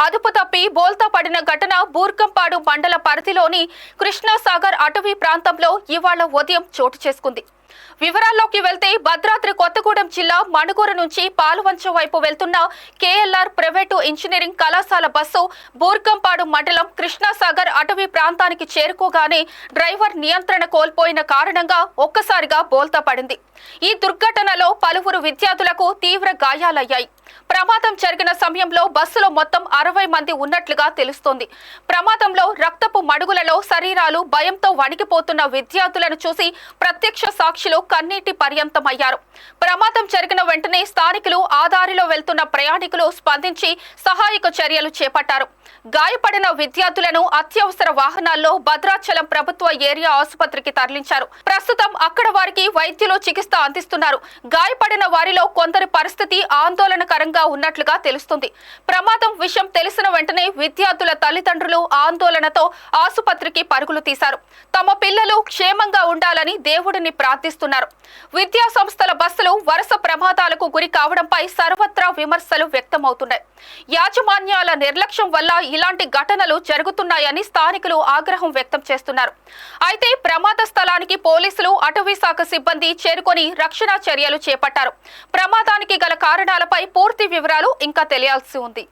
అదుపు తప్పి బోల్తా పడిన ఘటన బూర్గంపాడు మండల పరిధిలోని కృష్ణాసాగర్ అటవీ ప్రాంతంలో ఇవాళ ఉదయం చోటు చేసుకుంది. వివరాల్లోకి వెళ్తే భద్రాద్రి కొత్తగూడెం జిల్లా మణుగూరు నుంచి పాలువంచ వైపు వెళ్తున్న కేఎల్ఆర్ ప్రైవేటు ఇంజనీరింగ్ కళాశాల బస్సు బూర్గంపాడు మండలం కృష్ణాసాగర్ అటవీ ప్రాంతానికి చేరుకోగానే డ్రైవర్ నియంత్రణ కోల్పోయిన కారణంగా ఒక్కసారిగా బోల్తా పడింది. ఈ దుర్ఘటనలో పలువురు విద్యార్థులకు తీవ్ర గాయాలయ్యాయి. ప్రమాదం జరిగిన సమయంలో బస్సులో మొత్తం 60 మంది ఉన్నట్లుగా తెలుస్తోంది. ప్రమాదంలో రక్తపు మడుగులలో శరీరాలు భయంతో వణికిపోతున్న విద్యార్థులను చూసి ప్రత్యక్ష సాక్షులు కన్నీటి పర్యంతమయ్యారు. ప్రమాదం జరిగిన వెంటనే స్థానికులు ఆ దారిలో వెళ్తున్న ప్రయాణికులు స్పందించి సహాయక చర్యలు చేపట్టారు. గాయపడిన విద్యార్థులను అత్యవసర వాహనాల్లో భద్రాచలం ప్రభుత్వ ఏరియా ఆసుపత్రికి తరలించారు. ప్రస్తుతం అక్కడ వారికి వైద్యులు చికిత్స అందిస్తున్నారు. గాయపడిన వారిలో కొందరి పరిస్థితి ఆందోళనకరంగా ఉన్నట్లుగా తెలుస్తుంది. ప్రమాదం విషయం తెలిసిన వెంటనే విద్యార్థుల తల్లిదండ్రులు ఆందోళనతో ఆసుపత్రికి పరుగులు తీశారు. తమ పిల్లలు క్షేమంగా ఉండాలని దేవుడిని ప్రార్థిస్తున్నారు. విద్యా సంస్థల బస్సులు వరుస ప్రమాదాలకు గురి కావడంపై సర్వత్రా విమర్శలు వ్యక్తమవుతున్నాయి. యాజమాన్యాల నిర్లక్ష్యం వల్ల ఇలాంటి ఘటనలు జరుగుతున్నాయని స్థానికులు ఆగ్రహం వ్యక్తం చేస్తున్నారు. అయితే ప్రమాద స్థలానికి పోలీసులు అటవీ శాఖ సిబ్బంది చేరుకొని రక్షణ చర్యలు చేపట్టారు. ప్రమాదానికి గల కారణాలపై పూర్తి వివరాలు ఇంకా తెలియాల్సి ఉంది.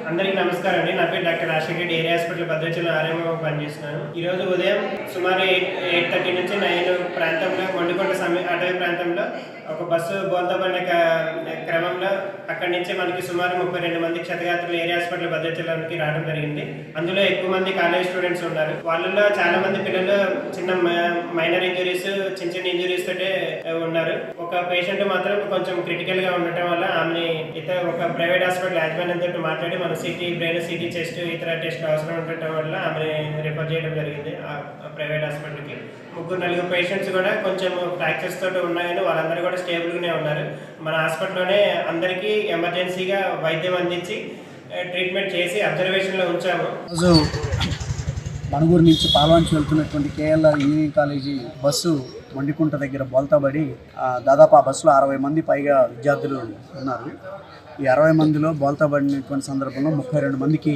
అందరికీ నమస్కారం అండి. నా పేరు doctor Rajasekhar, area hospital Bhadrachalam RMO పనిచేస్తున్నాను. ఈరోజు ఉదయం సుమారు 8:30 నుంచి 9 ప్రాంతంలో మండుకొండ అటవీ ప్రాంతంలో ఒక బస్సు బోల్తా పడిన క్రమంలో అక్కడి నుంచి మనకి సుమారు 32 మంది క్షతగాత్రులు ఏరియా హాస్పిటల్ భద్రాచలానికి రావడం జరిగింది. అందులో ఎక్కువ మంది కాలేజ్ స్టూడెంట్స్ ఉన్నారు. వాళ్ళలో చాలా మంది పిల్లలు చిన్న మైనర్ ఇంజురీస్, చిన్న ఇంజురీస్ తోటే ఉన్నారు. ఒక పేషెంట్ మాత్రం కొంచెం క్రిటికల్ గా ఉండటం వల్ల ఆమెని ఒక ప్రైవేట్ హాస్పిటల్ యాజమాన్యంతో మాట్లాడి మన సిటీ బ్రెయిన్, సిటీ చెస్ట్, ఇతర టెస్ట్ అవసరం ఉండటం వల్ల ఆమె రిఫర్ చేయడం జరిగింది ఆ ప్రైవేట్ హాస్పిటల్కి. 3-4 పేషెంట్స్ కూడా కొంచెం ఫ్రాక్చర్స్ తోటి ఉన్నాయని వాళ్ళందరూ కూడా స్టేబుల్గానే ఉన్నారు. మన హాస్పిటల్లోనే అందరికీ ఎమర్జెన్సీగా వైద్యం అందించి ట్రీట్మెంట్ చేసి అబ్జర్వేషన్లో ఉంచాము. రోజు మణుగూరు నుంచి పాల్వంచి వెళ్తున్నటువంటి కేఎల్ఆర్ ఇంజనీరింగ్ కాలేజీ బస్సు మండికుంట దగ్గర బోల్తాబడి దాదాపు ఆ బస్సులో 60 మంది పైగా విద్యార్థులు ఉన్నారు. ఈ 60 మందిలో బోల్తాబడినటువంటి సందర్భంలో 32 మందికి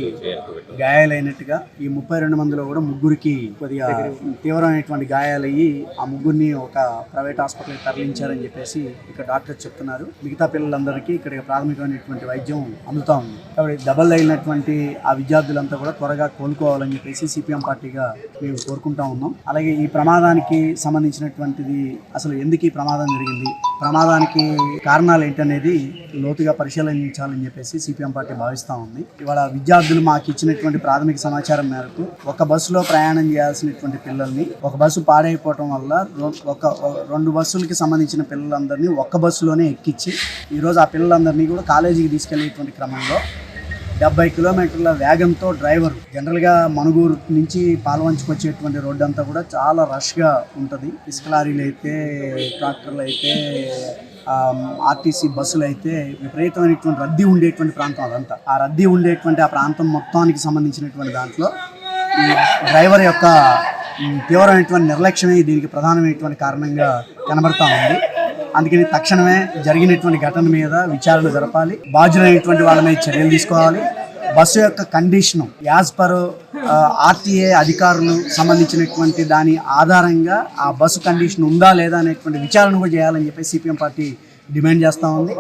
గాయాలైనట్టుగా, ఈ 32 మందిలో కూడా 3 కొద్దిగా తీవ్రమైనటువంటి గాయాలయ్యి ఆ 3 ఒక ప్రైవేట్ హాస్పిటల్కి తరలించారని చెప్పేసి ఇక్కడ డాక్టర్ చెప్తున్నారు. మిగతా పిల్లలందరికీ ఇక్కడ ప్రాథమికమైనటువంటి వైద్యం అందుతూ ఉంది. కాబట్టి దెబ్బలు తగిలినటువంటి ఆ విద్యార్థులంతా కూడా త్వరగా కోలుకోవాలని చెప్పేసి సిపిఎం పార్టీగా మేము కోరుకుంటా ఉన్నాం. అలాగే ఈ ప్రమాదానికి సంబంధించినటువంటిది అసలు ఎందుకు ఈ ప్రమాదం జరిగింది, ప్రమాదానికి కారణాలు ఏంటనేది లోతుగా పరిశీలించాలని చెప్పేసి సిపిఎం పార్టీ భావిస్తూ ఉంది. ఇవాళ విద్యార్థులు మాకు ఇచ్చినటువంటి ప్రాథమిక సమాచారం మేరకు ఒక బస్సులో ప్రయాణం చేయాల్సినటువంటి పిల్లల్ని ఒక బస్సు పాడైపోవటం వల్ల 2 బస్సులకి సంబంధించిన పిల్లలందరినీ ఒక్క బస్సులోనే ఎక్కించి ఈరోజు ఆ పిల్లలందరినీ కూడా కాలేజీకి తీసుకెళ్లేటువంటి క్రమంలో 70 కిలోమీటర్ల వేగంతో డ్రైవర్, జనరల్గా మణుగూరు నుంచి పాల్వంచుకు వచ్చేటువంటి రోడ్డు అంతా కూడా చాలా రష్గా ఉంటుంది. ఇసుక లారీలు అయితే, ట్రాక్టర్లు అయితే, ఆర్టీసీ బస్సులు అయితే విపరీతమైనటువంటి రద్దీ ఉండేటువంటి ప్రాంతం అదంతా. ఆ రద్దీ ఉండేటువంటి ఆ ప్రాంతం మొత్తానికి సంబంధించినటువంటి దాంట్లో ఈ డ్రైవర్ యొక్క తీవ్రమైనటువంటి నిర్లక్ష్యమే దీనికి ప్రధానమైనటువంటి కారణంగా కనబడతా ఉంది. అందుకని తక్షణమే జరిగినటువంటి ఘటన మీద విచారణ జరపాలి, బాధ్యులైనటువంటి వాళ్ళ మీద చర్యలు తీసుకోవాలి. బస్సు యొక్క కండిషను యాజ్ పర్ ఆర్టీఏ అధికారులు సంబంధించినటువంటి దాని ఆధారంగా ఆ బస్సు కండిషన్ ఉందా లేదా అనేటువంటి విచారణ కూడా చేయాలని చెప్పి సిపిఎం పార్టీ డిమాండ్ చేస్తూ ఉంది.